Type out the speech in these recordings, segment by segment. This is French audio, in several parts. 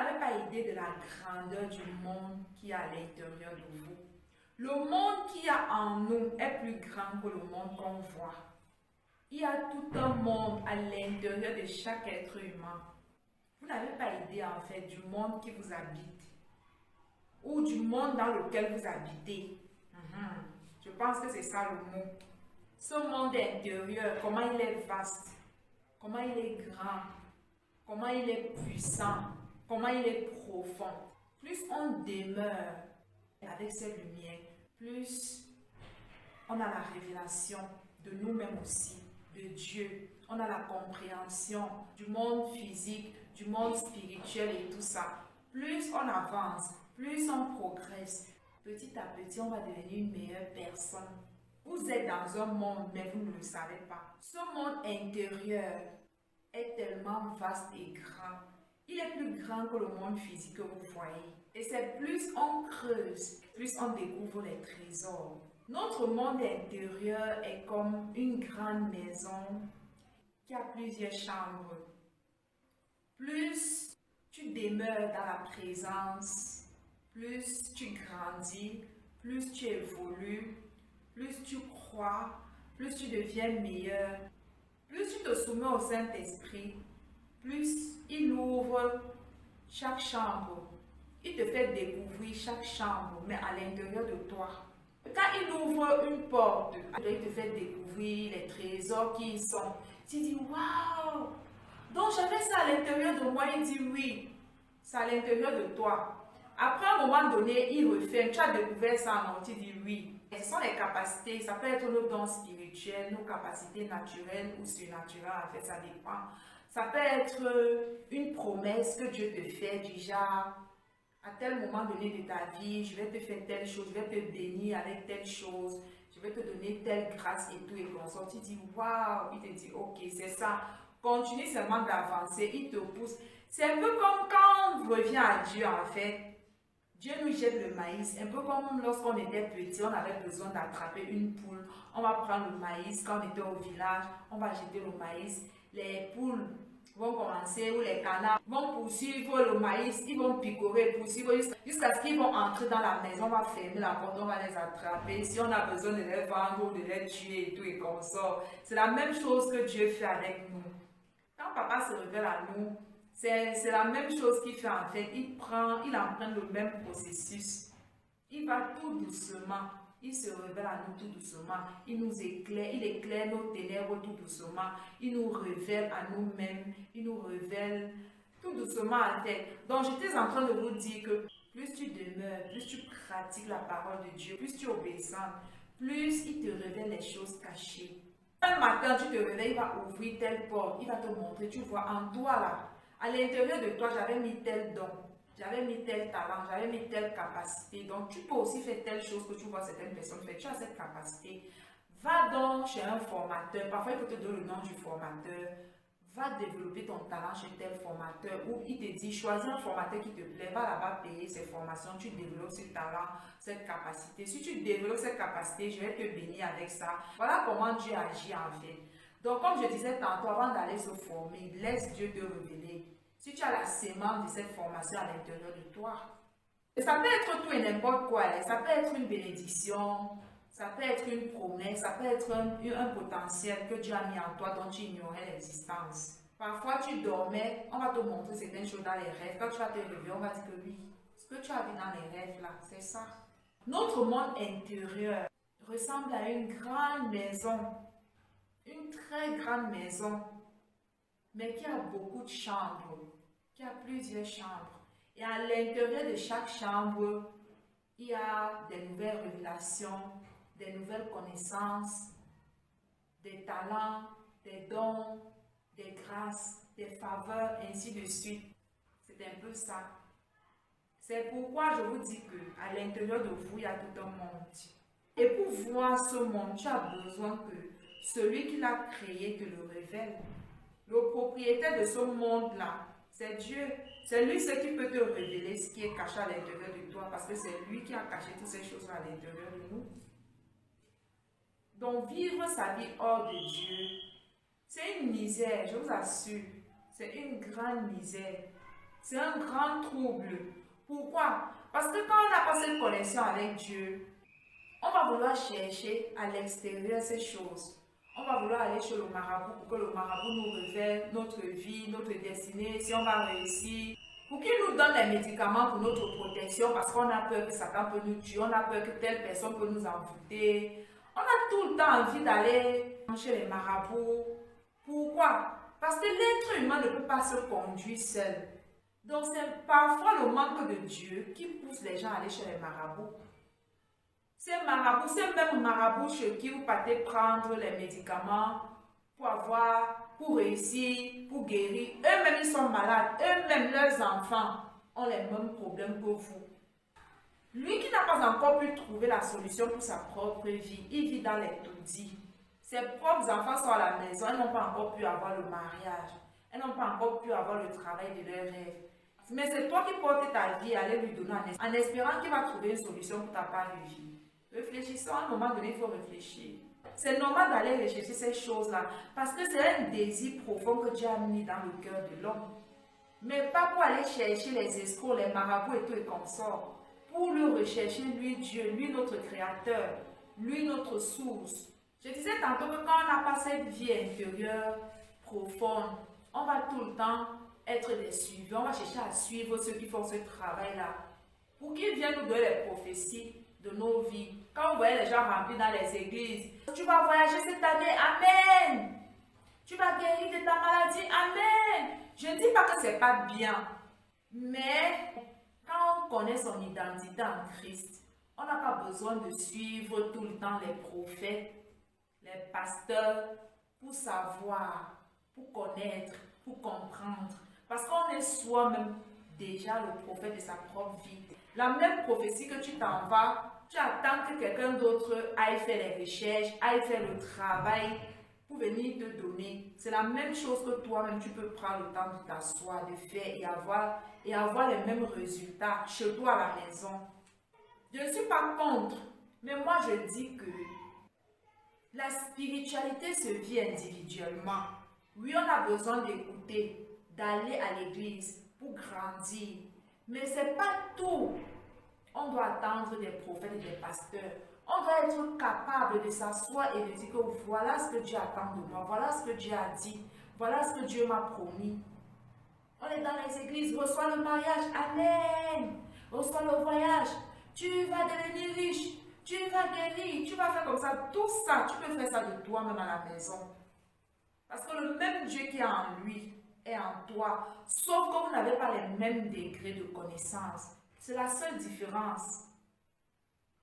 n'avez pas idée de la grandeur du monde qui est à l'intérieur de vous. Le monde qu'il y a en nous est plus grand que le monde qu'on voit. Il y a tout un monde à l'intérieur de chaque être humain. Vous n'avez pas idée en fait du monde qui vous habite ou du monde dans lequel vous habitez. Je pense que c'est ça le mot. Ce monde intérieur, comment il est vaste, comment il est grand, comment il est puissant, comment il est profond. Plus on demeure avec cette lumière, plus on a la révélation de nous-mêmes aussi, de Dieu. On a la compréhension du monde physique, du monde spirituel et tout ça. Plus on avance, plus on progresse, petit à petit, on va devenir une meilleure personne. Vous êtes dans un monde, mais vous ne le savez pas. Ce monde intérieur est tellement vaste et grand. Il est plus grand que le monde physique que vous voyez. Et c'est plus on creuse, plus on découvre les trésors. Notre monde intérieur est comme une grande maison qui a plusieurs chambres. Plus tu demeures dans la présence, plus tu grandis, plus tu évolues, plus tu crois, plus tu deviens meilleur, plus tu te soumets au Saint-Esprit, plus il ouvre chaque chambre. Il te fait découvrir chaque chambre, mais à l'intérieur de toi. Quand il ouvre une porte, il te fait découvrir les trésors qui y sont. Tu dis, waouh! Donc j'avais ça à l'intérieur de moi. Il dit, oui, c'est à l'intérieur de toi. Après un moment donné, il refait. Tu as découvert ça, non? Tu dis, oui. Ce sont les capacités. Ça peut être nos dons spirituels, nos capacités naturelles ou surnaturelles. En fait, ça dépend. Ça peut être une promesse que Dieu te fait, du genre, à tel moment donné de ta vie, je vais te faire telle chose, je vais te bénir avec telle chose, je vais te donner telle grâce et tout et consort. Tu dis, waouh, il te dit, ok, c'est ça. Continue seulement d'avancer, il te pousse. C'est un peu comme quand on revient à Dieu en fait. Dieu nous jette le maïs, un peu comme lorsqu'on était petit, on avait besoin d'attraper une poule. On va prendre le maïs, quand on était au village, on va jeter le maïs. Les poules vont commencer, ou les canards vont poursuivre le maïs, ils vont picorer, poursuivre jusqu'à ce qu'ils vont entrer dans la maison, on va fermer la porte, on va les attraper. Si on a besoin de les vendre ou de les tuer et tout et comme ça, c'est la même chose que Dieu fait avec nous. Quand papa se révèle à nous, c'est la même chose qu'il fait en fait. Il emprunte le même processus. Il va tout doucement. Il se révèle à nous tout doucement. Il nous éclaire. Il éclaire nos ténèbres tout doucement. Il nous révèle à nous-mêmes. Il nous révèle tout doucement en fait. Donc j'étais en train de vous dire que plus tu demeures, plus tu pratiques la parole de Dieu, plus tu es obéissante, plus il te révèle les choses cachées. Un matin, tu te réveilles, il va ouvrir telle porte, il va te montrer, tu vois, en toi là, à l'intérieur de toi, j'avais mis tel don, j'avais mis tel talent, j'avais mis telle capacité. Donc, tu peux aussi faire telle chose que tu vois certaines personnes faire. Tu as cette capacité. Va donc chez un formateur. Parfois, il faut te donner le nom du formateur. Va développer ton talent chez tel formateur. Ou il te dit, choisis un formateur qui te plaît. Va là-bas payer ses formations. Tu développes ce talent, cette capacité. Si tu développes cette capacité, je vais te bénir avec ça. Voilà comment Dieu agit en fait. Donc, comme je disais tantôt, avant d'aller se former, laisse Dieu te révéler. Si tu as la sémence de cette formation à l'intérieur de toi, et ça peut être tout et n'importe quoi. Ça peut être une bénédiction, ça peut être une promesse, ça peut être un potentiel que Dieu a mis en toi dont tu ignorais l'existence. Parfois, tu dormais, on va te montrer certaines choses dans les rêves. Quand tu vas te réveiller, on va dire que oui, ce que tu as vu dans les rêves là, c'est ça. Notre monde intérieur ressemble à une grande maison. Une très grande maison, mais qui a beaucoup de chambres, qui a plusieurs chambres. Et à l'intérieur de chaque chambre, il y a des nouvelles révélations, des nouvelles connaissances, des talents, des dons, des grâces, des faveurs, ainsi de suite. C'est un peu ça. C'est pourquoi je vous dis qu'à l'intérieur de vous, il y a tout un monde. Et pour voir ce monde, tu as besoin que celui qui l'a créé te le révèle. Le propriétaire de ce monde-là, c'est Dieu. C'est lui ce qui peut te révéler ce qui est caché à l'intérieur de toi, parce que c'est lui qui a caché toutes ces choses à l'intérieur de nous. Donc vivre sa vie hors de Dieu, c'est une misère, je vous assure. C'est une grande misère. C'est un grand trouble. Pourquoi? Parce que quand on n'a pas cette connexion avec Dieu, on va vouloir chercher à l'extérieur ces choses. On va vouloir aller chez le marabout pour que le marabout nous révèle notre vie, notre destinée, si on va réussir. Pour qu'il nous donne les médicaments pour notre protection parce qu'on a peur que Satan peut nous tuer, on a peur que telle personne peut nous envoûter. On a tout le temps envie d'aller chez les marabouts. Pourquoi? Parce que l'être humain ne peut pas se conduire seul. Donc c'est parfois le manque de Dieu qui pousse les gens à aller chez les marabouts. Ces mêmes marabouts chez qui vous partez prendre les médicaments pour réussir, pour guérir. Eux-mêmes, ils sont malades. Eux-mêmes, leurs enfants ont les mêmes problèmes que vous. Lui qui n'a pas encore pu trouver la solution pour sa propre vie, il vit dans les taudis. Ses propres enfants sont à la maison, elles n'ont pas encore pu avoir le mariage. Elles n'ont pas encore pu avoir le travail de leurs rêves. Mais c'est toi qui portes ta vie à aller lui donner en espérant qu'il va trouver une solution pour ta part de vie. Réfléchissons, à un moment donné, il faut réfléchir. C'est normal d'aller rechercher ces choses-là parce que c'est un désir profond que Dieu a mis dans le cœur de l'homme. Mais pas pour aller chercher les escrocs, les marabouts et tout et consorts. Pour lui rechercher, lui Dieu, lui notre créateur, lui notre source. Je disais tantôt que quand on n'a pas cette vie intérieure profonde, on va tout le temps être des suivants, on va chercher à suivre ceux qui font ce travail-là. Pour qu'ils viennent nous donner les prophéties de nos vies. Quand vous voyez les gens remplis dans les églises, tu vas voyager cette année, amen. Tu vas guérir de ta maladie, amen. Je ne dis pas que ce n'est pas bien, mais quand on connaît son identité en Christ, on n'a pas besoin de suivre tout le temps les prophètes, les pasteurs, pour savoir, pour connaître, pour comprendre. Parce qu'on est soi-même déjà le prophète de sa propre vie. La même prophétie que tu t'en vas, tu attends que quelqu'un d'autre aille faire les recherches, aille faire le travail pour venir te donner. C'est la même chose que toi-même, tu peux prendre le temps de t'asseoir, de faire et avoir les mêmes résultats chez toi à la maison. Je ne suis pas contre, mais moi je dis que la spiritualité se vit individuellement. Oui, on a besoin d'écouter, d'aller à l'église pour grandir. Mais ce n'est pas tout. On doit attendre des prophètes et des pasteurs. On doit être capable de s'asseoir et de dire que voilà ce que Dieu attend de moi, voilà ce que Dieu a dit, voilà ce que Dieu m'a promis. On est dans les églises, reçois le mariage, amen. Reçois le voyage, tu vas devenir riche, tu vas guérir, tu vas faire comme ça. Tout ça, tu peux faire ça de toi-même à la maison. Parce que le même Dieu qui est en lui est en toi, sauf que vous n'avez pas les mêmes degrés de connaissance. C'est la seule différence.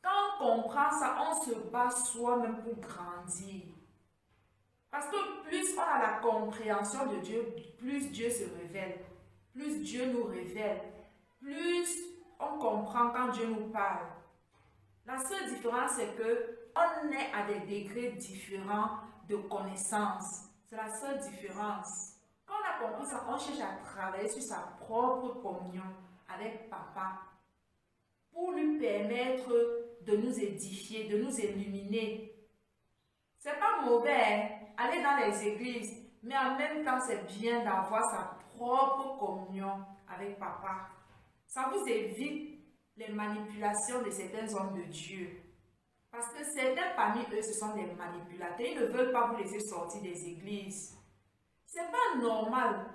Quand on comprend ça, on se bat soi-même pour grandir. Parce que plus on a la compréhension de Dieu, plus Dieu se révèle. Plus Dieu nous révèle. Plus on comprend quand Dieu nous parle. La seule différence, c'est qu'on est à des degrés différents de connaissance. C'est la seule différence. Quand on a compris ça, on cherche à travailler sur sa propre communion avec Papa pour lui permettre de nous édifier, de nous illuminer. C'est pas mauvais aller dans les églises, mais en même temps c'est bien d'avoir sa propre communion avec Papa. Ça vous évite les manipulations de certains hommes de Dieu. Parce que certains parmi eux, ce sont des manipulateurs. Ils ne veulent pas vous laisser sortir des églises. C'est pas normal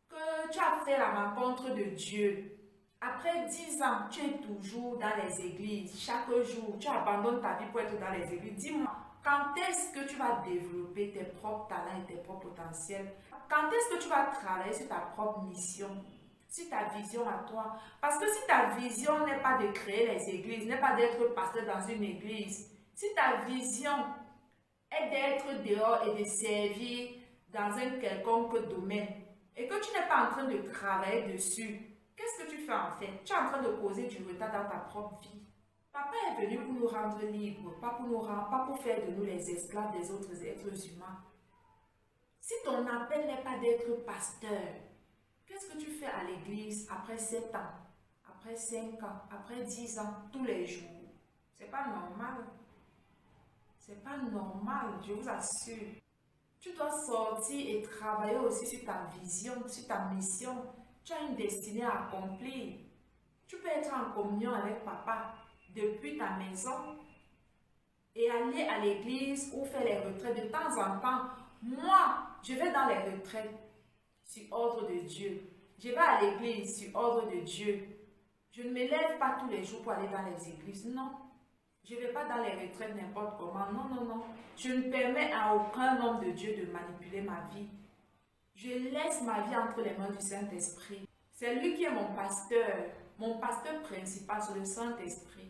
que tu as fait la rencontre de Dieu. Après 10 ans, tu es toujours dans les églises. Chaque jour, tu abandonnes ta vie pour être dans les églises. Dis-moi, quand est-ce que tu vas développer tes propres talents et tes propres potentiels? Quand est-ce que tu vas travailler sur ta propre mission? Sur ta vision à toi? Parce que si ta vision n'est pas de créer les églises, n'est pas d'être pasteur dans une église, si ta vision est d'être dehors et de servir dans un quelconque domaine, et que tu n'es pas en train de travailler dessus, qu'est-ce que tu fais en fait? Tu es en train de causer du retard dans ta propre vie. Papa est venu pour nous rendre libres, pas pour faire de nous les esclaves des autres êtres humains. Si ton appel n'est pas d'être pasteur, qu'est-ce que tu fais à l'église après 7 ans, après 5 ans, après 10 ans, tous les jours? C'est pas normal. C'est pas normal, je vous assure. Tu dois sortir et travailler aussi sur ta vision, sur ta mission. Tu as une destinée à accomplir. Tu peux être en communion avec papa depuis ta maison et aller à l'église ou faire les retraites de temps en temps. Moi, je vais dans les retraites sur ordre de Dieu. Je vais à l'église sur ordre de Dieu. Je ne me lève pas tous les jours pour aller dans les églises. Non. Je ne vais pas dans les retraites n'importe comment. Non, non, non. Je ne permets à aucun homme de Dieu de manipuler ma vie. Je laisse ma vie entre les mains du Saint-Esprit. C'est lui qui est mon pasteur principal, c'est le Saint-Esprit.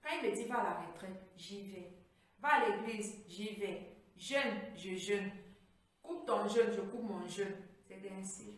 Quand il me dit va à la retraite, j'y vais. Va à l'église, j'y vais. Jeûne, je jeûne. Coupe ton jeûne, je coupe mon jeûne. C'est ainsi.